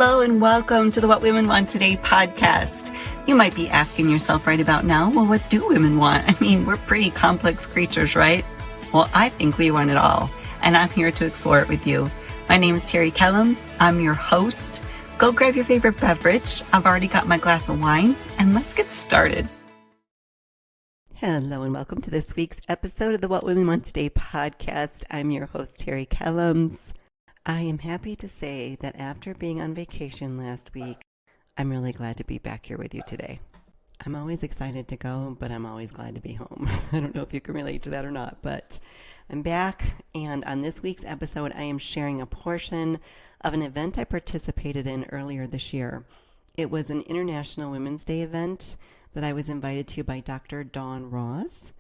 Hello and welcome to the What Women Want Today podcast. You might be asking yourself right about now, well, what do women want? I mean, we're pretty complex creatures, right? Well, I think we want it all, and I'm here to explore it with you. My name is Terry Kellums. I'm your host. Go grab your favorite beverage. I've already got my glass of wine, and let's get started. Hello and welcome to this week's episode of the What Women Want Today podcast. I'm your host, Terry Kellums. I am happy to say that after being on vacation last week, I'm really glad to be back here with you today. I'm always excited to go, but I'm always glad to be home. I don't know if you can relate to that or not, but I'm back, and on this week's episode, I am sharing a portion of an event I participated in earlier this year. It was an International Women's Day event that I was invited to by Dr. Dawn Ross.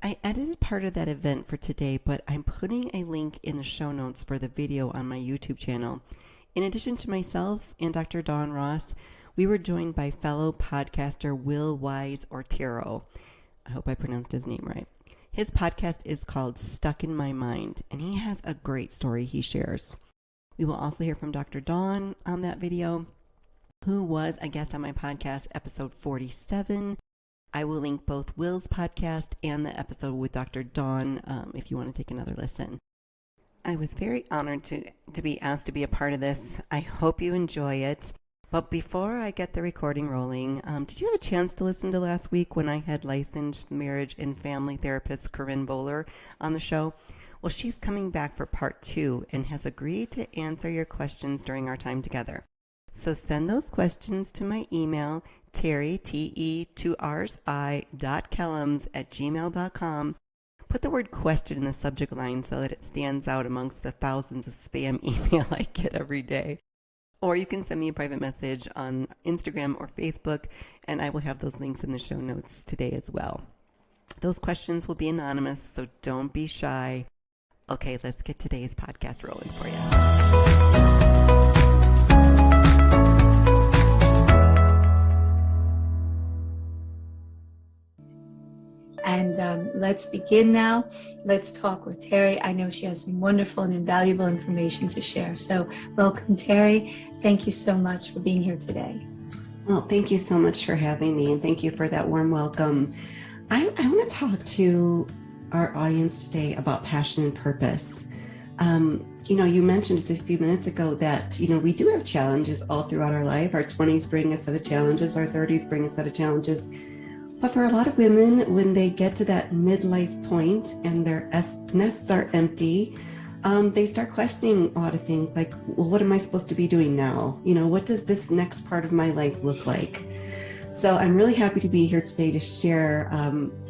I edited part of that event for today, but I'm putting a link in the show notes for the video on my YouTube channel. In addition to myself and Dr. Dawn Ross, we were joined by fellow podcaster Wil Wyze Otero. I hope I pronounced his name right. His podcast is called Stuck in My Mind, and he has a great story he shares. We will also hear from Dr. Dawn on that video, who was a guest on my podcast, episode 47. I will link both Wil's podcast and the episode with Dr. Dawn if you want to take another listen. I was very honored to be asked to be a part of this. I hope you enjoy it. But before I get the recording rolling, did you have a chance to listen to last week when I had licensed marriage and family therapist Corinne Bowler on the show? Well, she's coming back for part 2 and has agreed to answer your questions during our time together. So send those questions to my email, Terry, Te2rsi.kellums@gmail.com. Put the word question in the subject line so that it stands out amongst the thousands of spam email I get every day. Or you can send me a private message on Instagram or Facebook, and I will have those links in the show notes today as well. Those questions will be anonymous, so don't be shy. Okay, let's get today's podcast rolling for you. And let's begin now. Let's talk with Terry. I know she has some wonderful and invaluable information to share. So welcome, Terry. Thank you so much for being here today. Well, thank you so much for having me, and thank you for that warm welcome. I want to talk to our audience today about passion and purpose. You mentioned just a few minutes ago that, we do have challenges all throughout our life. Our 20s bring a set of challenges. Our 30s bring a set of challenges. But for a lot of women, when they get to that midlife point and their nests are empty, they start questioning a lot of things like, well, what am I supposed to be doing now? What does this next part of my life look like? So I'm really happy to be here today to share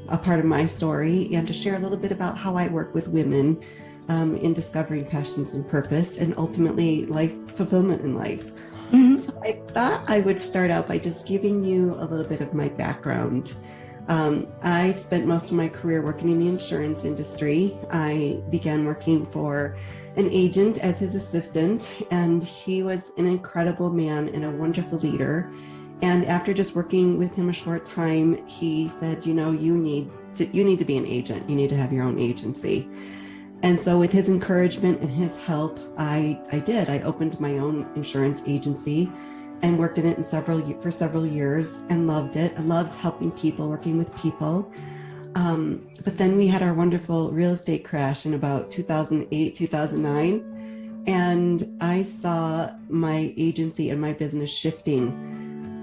a part of my story and to share a little bit about how I work with women in discovering passions and purpose and ultimately life fulfillment in life. Mm-hmm. So I thought I would start out by just giving you a little bit of my background. I spent most of my career working in the insurance industry. I began working for an agent as his assistant, and he was an incredible man and a wonderful leader. And after just working with him a short time, he said, you need to be an agent. You need to have your own agency. And so with his encouragement and his help, I did. I opened my own insurance agency and worked in it for several years and loved it. I loved helping people, working with people. But then we had our wonderful real estate crash in about 2008, 2009. And I saw my agency and my business shifting.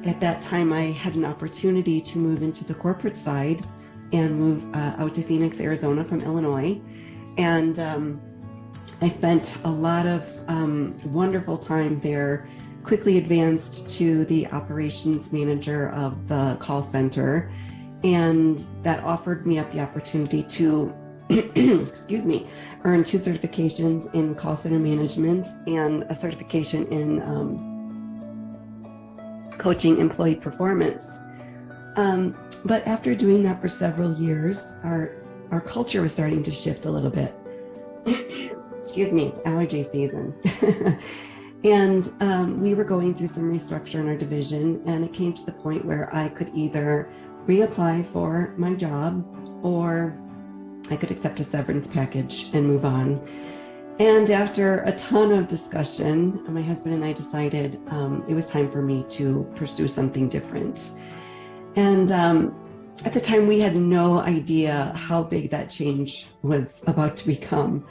At that time, I had an opportunity to move into the corporate side and move out to Phoenix, Arizona from Illinois. And I spent a lot of wonderful time there, quickly advanced to the operations manager of the call center. And that offered me up the opportunity to, earn 2 certifications in call center management and a certification in coaching employee performance. But after doing that for several years, our culture was starting to shift a little bit. Excuse me, it's allergy season. And we were going through some restructure in our division, and it came to the point where I could either reapply for my job or I could accept a severance package and move on. And after a ton of discussion, my husband and I decided it was time for me to pursue something different. And at the time, we had no idea how big that change was about to become.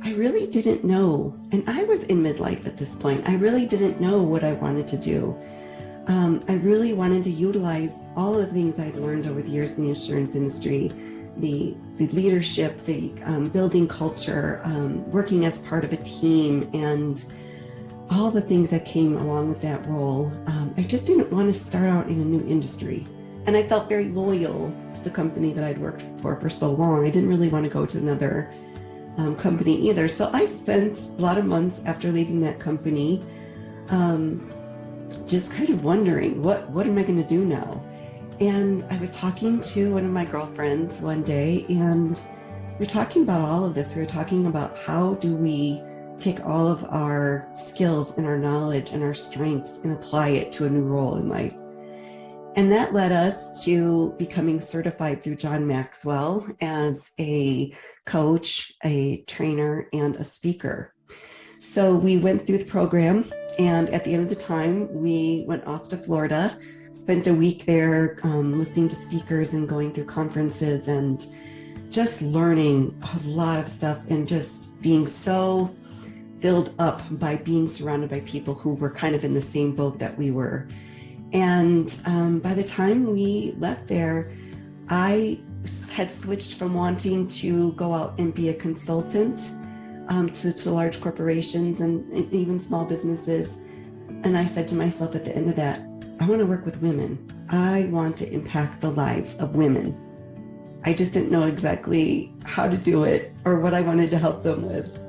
I really didn't know, and I was in midlife at this point. I really didn't know what I wanted to do. I really wanted to utilize all of the things I'd learned over the years in the insurance industry, the leadership, the building culture, working as part of a team, and all the things that came along with that role. I just didn't want to start out in a new industry. And I felt very loyal to the company that I'd worked for so long. I didn't really want to go to another company either. So I spent a lot of months after leaving that company just kind of wondering, what am I going to do now? And I was talking to one of my girlfriends one day, and we were talking about all of this. We were talking about how do we take all of our skills and our knowledge and our strengths and apply it to a new role in life. And that led us to becoming certified through John Maxwell as a coach, a trainer, and a speaker. So we went through the program, and at the end of the time, we went off to Florida, spent a week there listening to speakers and going through conferences and just learning a lot of stuff and just being so filled up by being surrounded by people who were kind of in the same boat that we were. And by the time we left there, I had switched from wanting to go out and be a consultant to large corporations and even small businesses. And I said to myself at the end of that, I want to work with women. I want to impact the lives of women. I just didn't know exactly how to do it or what I wanted to help them with.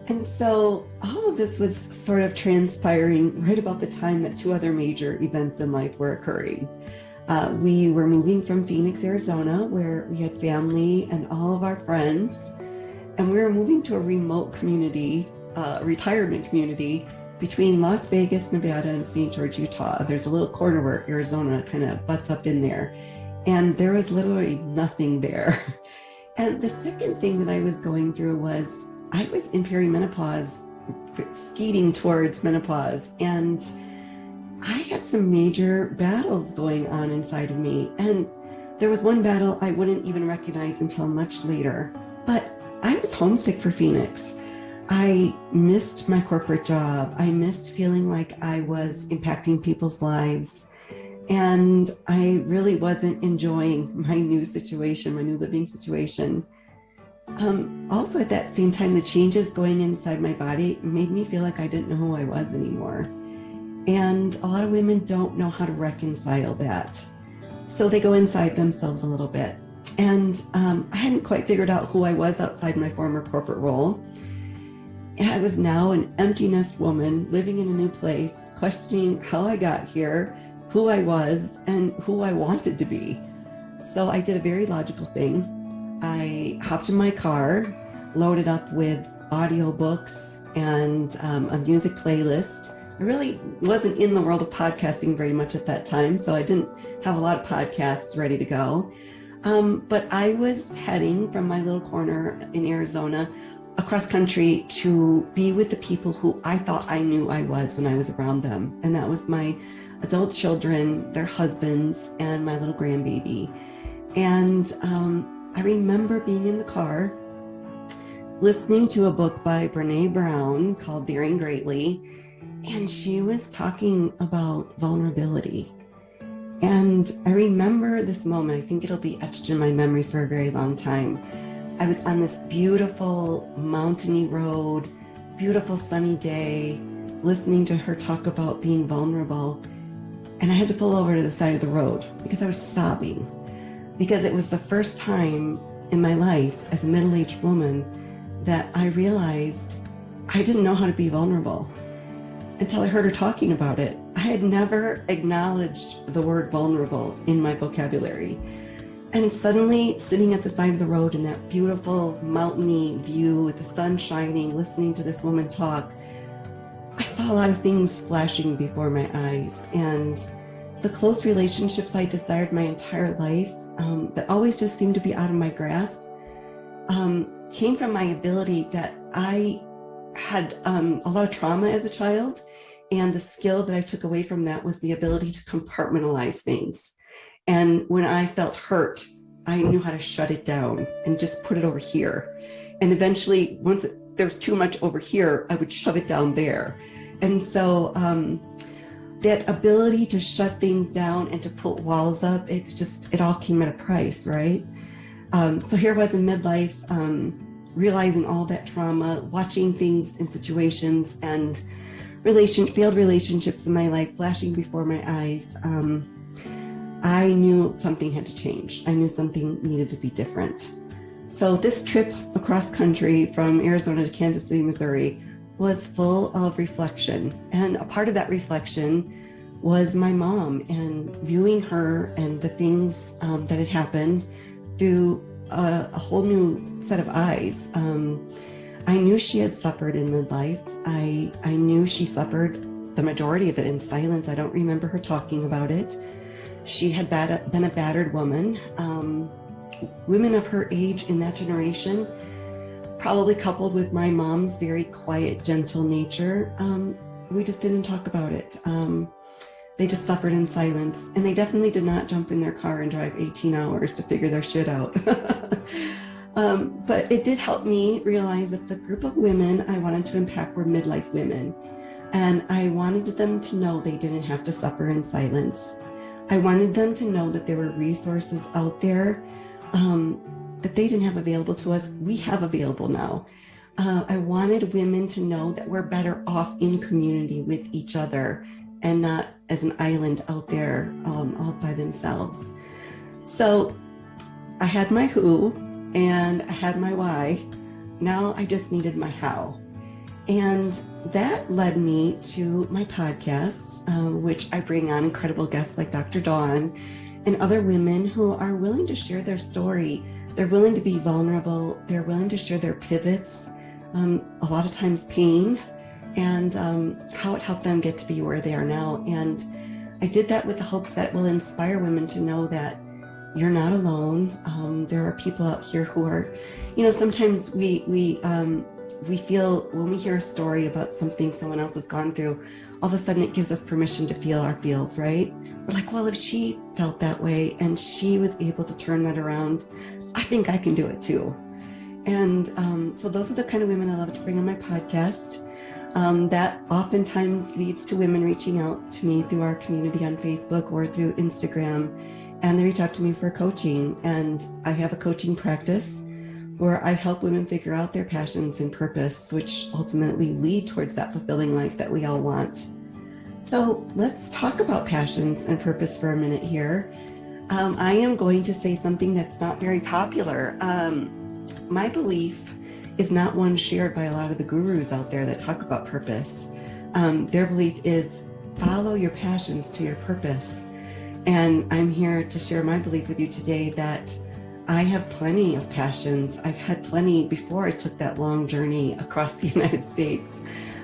And so all of this was sort of transpiring right about the time that two other major events in life were occurring. We were moving from Phoenix, Arizona, where we had family and all of our friends, and we were moving to a remote community, retirement community between Las Vegas, Nevada, and St. George, Utah. There's a little corner where Arizona kind of butts up in there, and there was literally nothing there. And the second thing that I was going through was I was in perimenopause, skeeting towards menopause, and I had some major battles going on inside of me. And there was one battle I wouldn't even recognize until much later, but I was homesick for Phoenix. I missed my corporate job. I missed feeling like I was impacting people's lives. And I really wasn't enjoying my new situation, my new living situation. Also at that same time, the changes going inside my body made me feel like I didn't know who I was anymore. And a lot of women don't know how to reconcile that. So they go inside themselves a little bit. And I hadn't quite figured out who I was outside my former corporate role. I was now an empty nest woman living in a new place, questioning how I got here, who I was, and who I wanted to be. So I did a very logical thing. I hopped in my car, loaded up with audiobooks and a music playlist. I really wasn't in the world of podcasting very much at that time, so I didn't have a lot of podcasts ready to go. But I was heading from my little corner in Arizona across country to be with the people who I thought I knew I was when I was around them. And that was my adult children, their husbands, and my little grandbaby. And I remember being in the car, listening to a book by Brene Brown called Daring Greatly, and she was talking about vulnerability. And I remember this moment. I think it'll be etched in my memory for a very long time. I was on this beautiful mountainy road, beautiful sunny day, listening to her talk about being vulnerable. And I had to pull over to the side of the road because I was sobbing. Because it was the first time in my life as a middle-aged woman that I realized I didn't know how to be vulnerable until I heard her talking about it. I had never acknowledged the word vulnerable in my vocabulary. And suddenly, sitting at the side of the road in that beautiful mountainy view with the sun shining, listening to this woman talk, I saw a lot of things flashing before my eyes. And the close relationships I desired my entire life, that always just seemed to be out of my grasp, came from my ability that I had a lot of trauma as a child. And the skill that I took away from that was the ability to compartmentalize things. And when I felt hurt, I knew how to shut it down and just put it over here. And eventually, once there was too much over here, I would shove it down there. And so that ability to shut things down and to put walls up, it all came at a price, right? So here I was in midlife, realizing all that trauma, watching things in situations and failed relationships in my life flashing before my eyes. I knew something had to change. I knew something needed to be different. So this trip across country from Arizona to Kansas City, Missouri was full of reflection. And a part of that reflection was my mom and viewing her and the things that had happened through a whole new set of eyes. I knew she had suffered in midlife. I knew she suffered the majority of it in silence. I don't remember her talking about it. She had been a battered woman. Women of her age in that generation, probably coupled with my mom's very quiet, gentle nature, we just didn't talk about it. They just suffered in silence, and they definitely did not jump in their car and drive 18 hours to figure their shit out. But it did help me realize that the group of women I wanted to impact were midlife women. And I wanted them to know they didn't have to suffer in silence. I wanted them to know that there were resources out there that they didn't have available to us. We have available now. I wanted women to know that we're better off in community with each other and not as an island out there all by themselves. So I had my who and I had my why. Now I just needed my how. And that led me to my podcast, which I bring on incredible guests like Dr. Dawn and other women who are willing to share their story. They're willing to be vulnerable. They're willing to share their pivots, a lot of times pain, and how it helped them get to be where they are now. And I did that with the hopes that will inspire women to know that you're not alone. There are people out here who are, sometimes we feel when we hear a story about something someone else has gone through, all of a sudden it gives us permission to feel our feels, right? We're like, well, if she felt that way and she was able to turn that around, I think I can do it too. And so those are the kind of women I love to bring on my podcast. That oftentimes leads to women reaching out to me through our community on Facebook or through Instagram, and they reach out to me for coaching. And I have a coaching practice where I help women figure out their passions and purpose, which ultimately lead towards that fulfilling life that we all want. So let's talk about passions and purpose for a minute here. I am going to say something that's not very popular. My belief is not one shared by a lot of the gurus out there that talk about purpose. Their belief is follow your passions to your purpose. And I'm here to share my belief with you today that I have plenty of passions. I've had plenty before I took that long journey across the United States.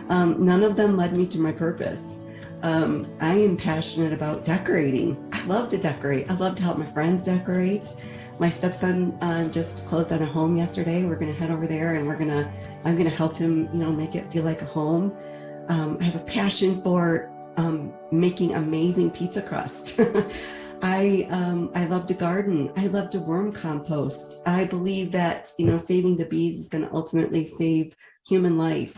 None of them led me to my purpose. I am passionate about decorating. I love to decorate. I love to help my friends decorate. My stepson just closed on a home yesterday. We're going to head over there and I'm going to help him, make it feel like a home. I have a passion for making amazing pizza crust. I love to garden. I love to worm compost. I believe that, saving the bees is going to ultimately save human life.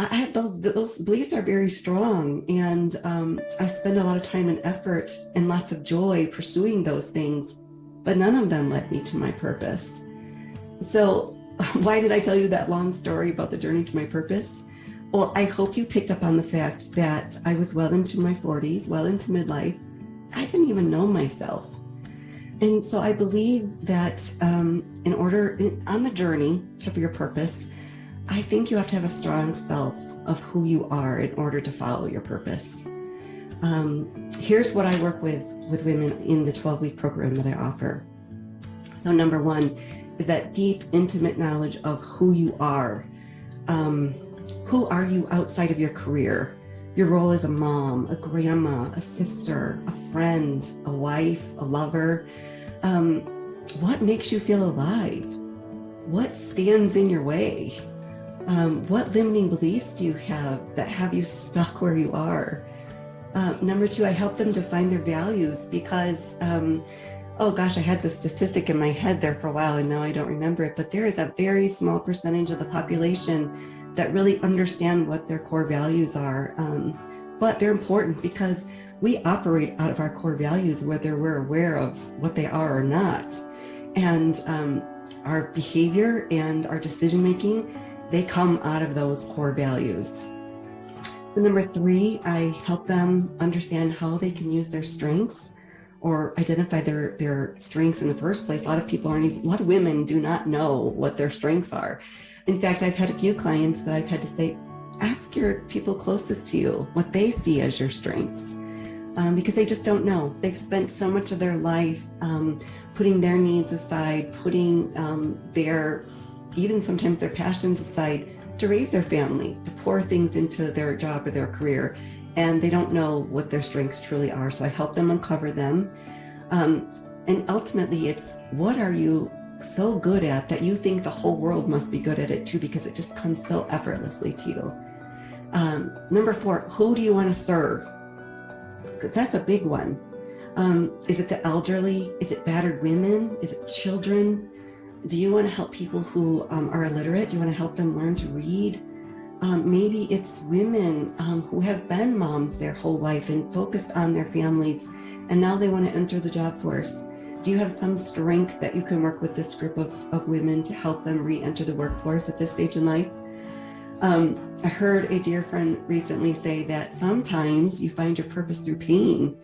I have those beliefs are very strong, and I spend a lot of time and effort and lots of joy pursuing those things, but none of them led me to my purpose. So why did I tell you that long story about the journey to my purpose? Well, I hope you picked up on the fact that I was well into my 40s, well into midlife. I didn't even know myself. And so I believe that on the journey to your purpose, I think you have to have a strong self of who you are in order to follow your purpose. Here's what I work with women in the 12-week program that I offer. So number one is that deep, intimate knowledge of who you are. Who are you outside of your career? Your role as a mom, a grandma, a sister, a friend, a wife, a lover. What makes you feel alive? what stands in your way? What limiting beliefs do you have that have you stuck where you are? Number two, I help them define their values because, oh gosh, I had this statistic in my head there for a while and now I don't remember it, but there is a very small percentage of the population that really understand what their core values are. But they're important because we operate out of our core values, whether we're aware of what they are or not. And our behavior and our decision-making, they come out of those core values. So number three, I help them understand how they can use their strengths or identify their strengths in the first place. A lot of women do not know what their strengths are. In fact, I've had a few clients that I've had to say, ask your people closest to you what they see as your strengths, because they just don't know. They've spent so much of their life putting their needs aside, putting even sometimes their passions aside to raise their family, to pour things into their job or their career, and they don't know what their strengths truly are. So I help them uncover them. And ultimately, it's what are you so good at that you think the whole world must be good at it too, because it just comes so effortlessly to you. Number four, who do you want to serve? Because that's a big one. Is it the elderly? Is it battered women? Is it children? Do you want to help people who are illiterate? Do you want to help them learn to read? Maybe it's women who have been moms their whole life and focused on their families, and now they want to enter the job force. Do you have some strength that you can work with this group of women to help them re-enter the workforce at this stage in life? I heard a dear friend recently say that sometimes you find your purpose through pain.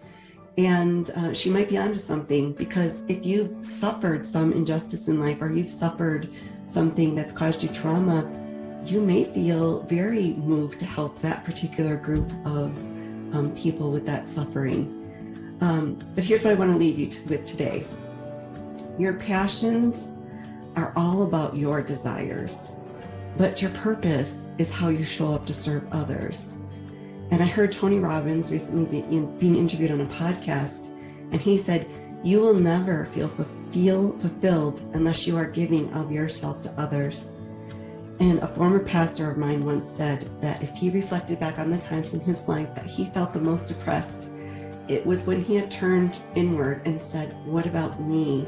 And she might be onto something, because if you've suffered some injustice in life or you've suffered something that's caused you trauma, you may feel very moved to help that particular group of people with that suffering. But here's what I want to leave you with today. Your passions are all about your desires, but your purpose is how you show up to serve others. And I heard Tony Robbins recently being interviewed on a podcast, and he said, you will never feel fulfilled unless you are giving of yourself to others. And a former pastor of mine once said that if he reflected back on the times in his life that he felt the most depressed, it was when he had turned inward and said, what about me?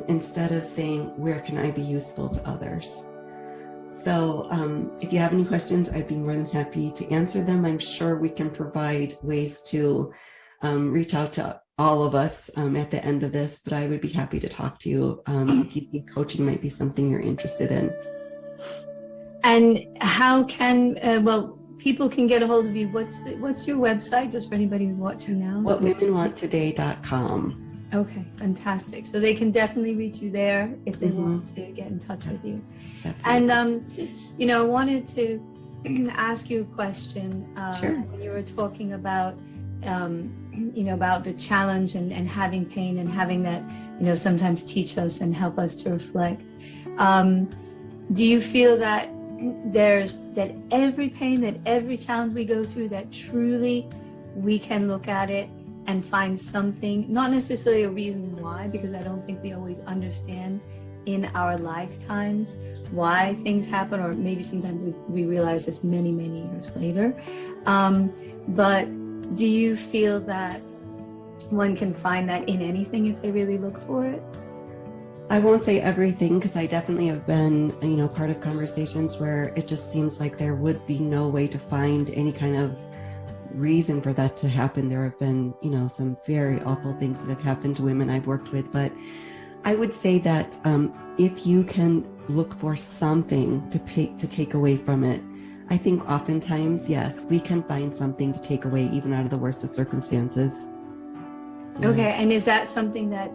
Instead of saying, where can I be useful to others? So if you have any questions, I'd be more than happy to answer them. I'm sure we can provide ways to reach out to all of us at the end of this, but I would be happy to talk to you if you think coaching might be something you're interested in. And how can, people can get a hold of you. What's your website, just for anybody who's watching now? whatwomenwanttoday.com. Okay, fantastic. So they can definitely reach you there if they want to get in touch with you. Definitely. And, I wanted to ask you a question. Sure. When you were talking about, about the challenge and having pain and having that, sometimes teach us and help us to reflect. Do you feel that that every pain, that every challenge we go through, that truly we can look at it and find something, not necessarily a reason why, because I don't think we always understand in our lifetimes why things happen, or maybe sometimes we realize this many, many years later. But do you feel that one can find that in anything if they really look for it? I won't say everything, because I definitely have been, part of conversations where it just seems like there would be no way to find any kind of reason for that to happen. There have been, some very awful things that have happened to women I've worked with, but I would say that if you can look for something to take away from it, I think oftentimes, yes, we can find something to take away even out of the worst of circumstances. Okay, and is that something that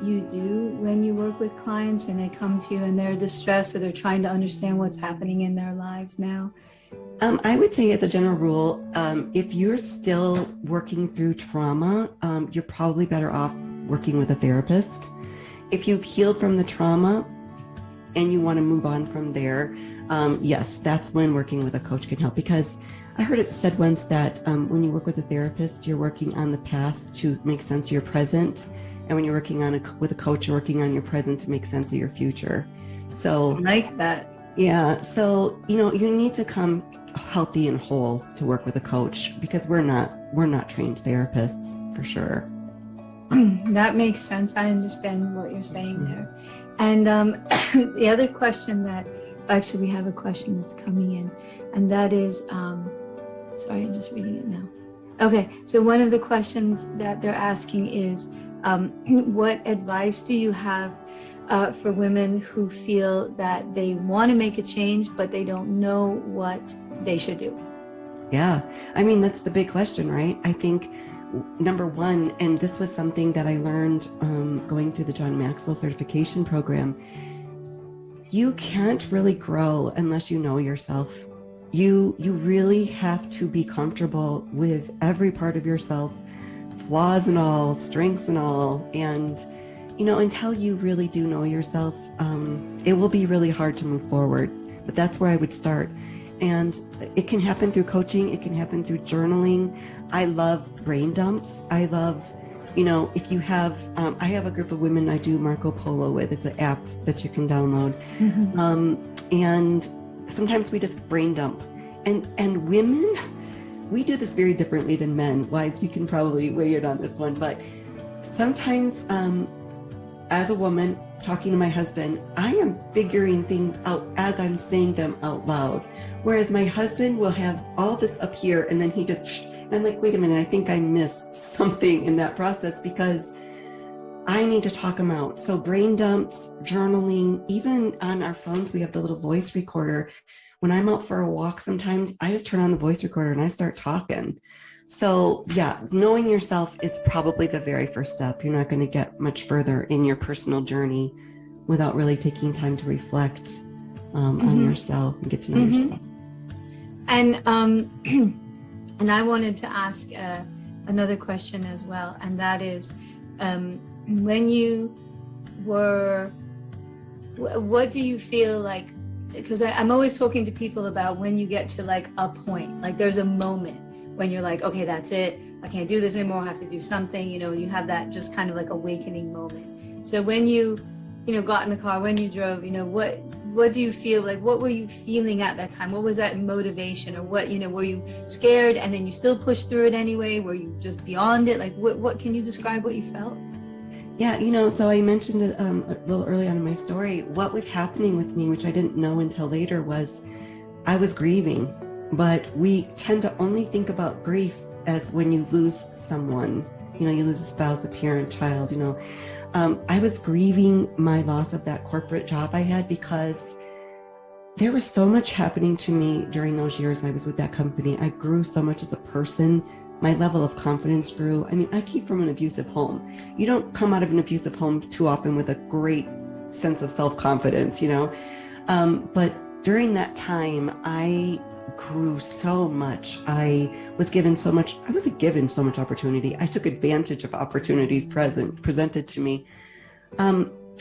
you do when you work with clients and they come to you and they're distressed or they're trying to understand what's happening in their lives now? I would say as a general rule, if you're still working through trauma, you're probably better off working with a therapist. If you've healed from the trauma and you want to move on from there, yes, that's when working with a coach can help. Because I heard it said once that when you work with a therapist, you're working on the past to make sense of your present. And when you're working with a coach, you're working on your present to make sense of your future. So I like that. yeah. So, you need to come healthy and whole to work with a coach, because we're not trained therapists for sure. That makes sense. I understand what you're saying there. And the other question actually we have a question that's coming in, and that is, sorry, I'm just reading it now. Okay, so one of the questions that they're asking is, what advice do you have for women who feel that they want to make a change, but they don't know what they should do? Yeah. I mean, that's the big question, right? I think number one, and this was something that I learned going through the John Maxwell certification program, you can't really grow unless you know yourself. You really have to be comfortable with every part of yourself, flaws and all, strengths and all. And, until you really do know yourself, it will be really hard to move forward. But that's where I would start. And it can happen through coaching. It can happen through journaling. I love brain dumps. I love, if you have, I have a group of women I do Marco Polo with. It's an app that you can download. And sometimes we just brain dump. And women, we do this very differently than men. Wyze, you can probably weigh in on this one. But sometimes as a woman talking to my husband, I am figuring things out as I'm saying them out loud. Whereas my husband will have all this up here, and then he just, and I'm like, wait a minute, I think I missed something in that process, because I need to talk them out. So brain dumps, journaling, even on our phones, we have the little voice recorder. When I'm out for a walk, sometimes I just turn on the voice recorder and I start talking. So yeah, knowing yourself is probably the very first step. You're not going to get much further in your personal journey without really taking time to reflect on yourself and get to know yourself. And and I wanted to ask another question as well, and that is, when you were, what do you feel like? Because I'm always talking to people about when you get to like a point, like there's a moment when you're like, okay, that's it. I can't do this anymore. I have to do something. You have that just kind of like awakening moment. So when you got in the car, when you drove, what do you feel like? What were you feeling at that time? What was that motivation, or what, were you scared and then you still pushed through it anyway? Were you just beyond it? Like, what can you describe what you felt? Yeah, so I mentioned it a little early on in my story. What was happening with me, which I didn't know until later, was I was grieving. But we tend to only think about grief as when you lose someone. You lose a spouse, a parent, child, I was grieving my loss of that corporate job I had, because there was so much happening to me during those years I was with that company. I grew so much as a person. My level of confidence grew. I mean, I came from an abusive home. You don't come out of an abusive home too often with a great sense of self-confidence, But during that time, I grew so much. I was given so much. I wasn't given so much opportunity. I took advantage of opportunities presented to me.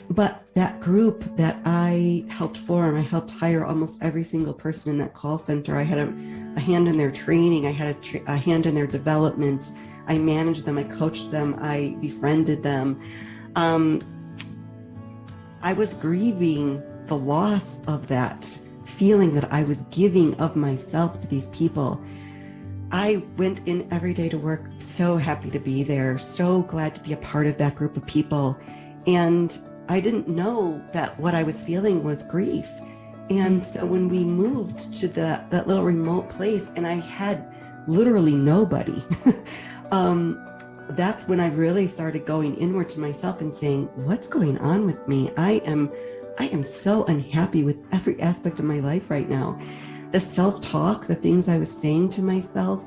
But that group that I helped form, I helped hire almost every single person in that call center. I had a hand in their training. I had a hand in their development. I managed them. I coached them. I befriended them. I was grieving the loss of that feeling that I was giving of myself to these people. I went in every day to work so happy to be there, so glad to be a part of that group of people. And I didn't know that what I was feeling was grief. And so when we moved to that little remote place, and I had literally nobody, that's when I really started going inward to myself and saying, what's going on with me? I am so unhappy with every aspect of my life right now. The self-talk, the things I was saying to myself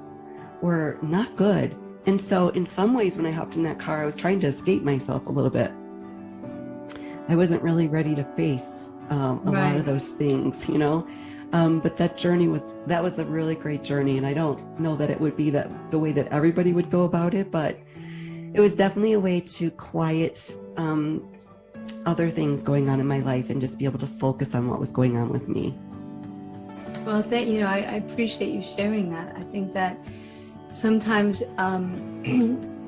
were not good. And so in some ways, when I hopped in that car, I was trying to escape myself a little bit. I wasn't really ready to face a lot of those things, but that journey was a really great journey. And I don't know that it would be the way that everybody would go about it, but it was definitely a way to quiet other things going on in my life and just be able to focus on what was going on with me. Well, I appreciate you sharing that. I think that sometimes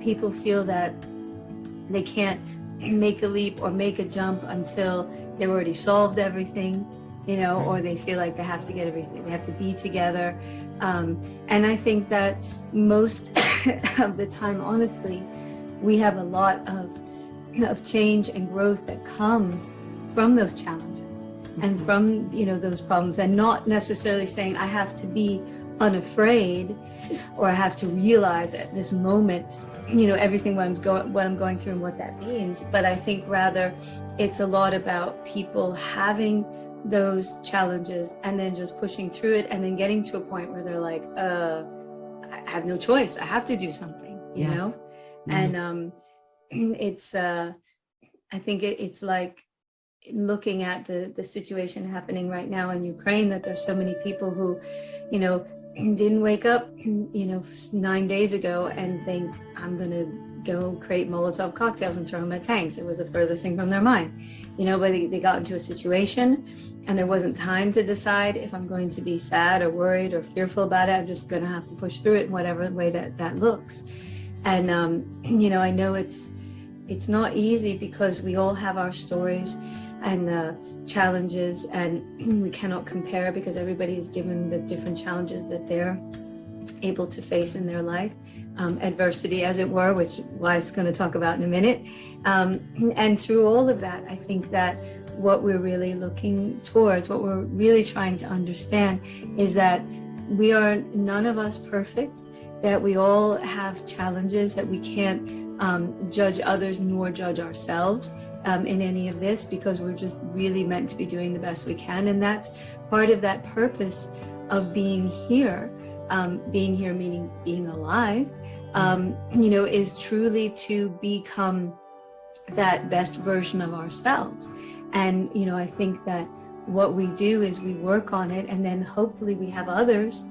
people feel that they can't make a leap or make a jump until they've already solved everything, or they feel like they have to get everything, they have to be together. And I think that most of the time, honestly, we have a lot of change and growth that comes from those challenges and from, those problems, and not necessarily saying I have to be unafraid or I have to realize at this moment, everything what I'm going through and what that means. But I think rather it's a lot about people having those challenges and then just pushing through it and then getting to a point where they're like, I have no choice. I have to do something, you know? And it's, I think it's like looking at the situation happening right now in Ukraine, that there's so many people who, didn't wake up, 9 days ago and think, I'm going to go create Molotov cocktails and throw them at tanks. It was the furthest thing from their mind, but they got into a situation and there wasn't time to decide if I'm going to be sad or worried or fearful about it. I'm just going to have to push through it in whatever way that looks. And, I know it's not easy because we all have our stories and challenges, and we cannot compare because everybody is given the different challenges that they're able to face in their life, adversity, as it were, which Wyze is going to talk about in a minute. And through all of that, I think that what we're really looking towards, what we're really trying to understand, is that we are none of us perfect, that we all have challenges, that we can't judge others nor judge ourselves in any of this, because we're just really meant to be doing the best we can. And that's part of that purpose of being here meaning being alive, is truly to become that best version of ourselves. And, I think that what we do is we work on it, and then hopefully we have others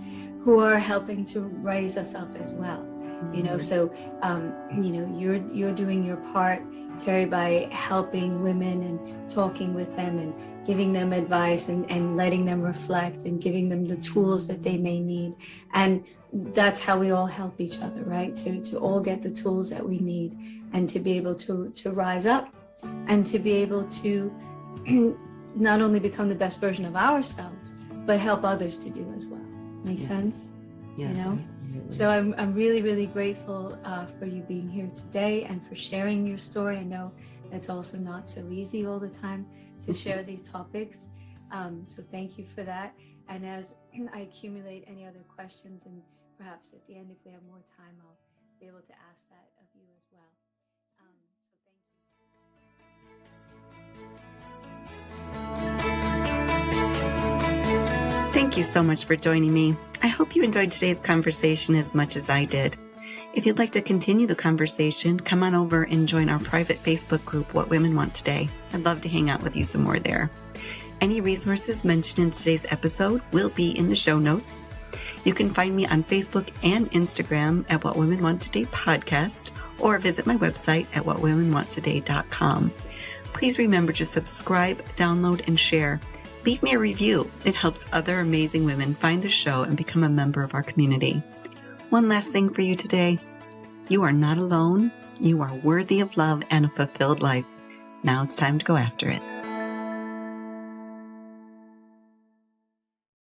who are helping to raise us up as well. So, you're doing your part, Terry, by helping women and talking with them and giving them advice and letting them reflect and giving them the tools that they may need. And that's how we all help each other, right? To all get the tools that we need and to be able to rise up and to be able to not only become the best version of ourselves, but help others to do as well. Make sense? Yes. Absolutely. So I'm really, really grateful for you being here today and for sharing your story. I know it's also not so easy all the time to share these topics. So thank you for that. And as I accumulate any other questions, and perhaps at the end, if we have more time, I'll be able to ask that of you as well. Thank you so much for joining me. I hope you enjoyed today's conversation as much as I did. If you'd like to continue the conversation, come on over and join our private Facebook group, What Women Want Today. I'd love to hang out with you some more there. Any resources mentioned in today's episode will be in the show notes. You can find me on Facebook and Instagram at What Women Want Today Podcast, or visit my website at whatwomenwanttoday.com. Please remember to subscribe, download, and share. Leave me a review. It helps other amazing women find the show and become a member of our community. One last thing for you today. You are not alone. You are worthy of love and a fulfilled life. Now it's time to go after it.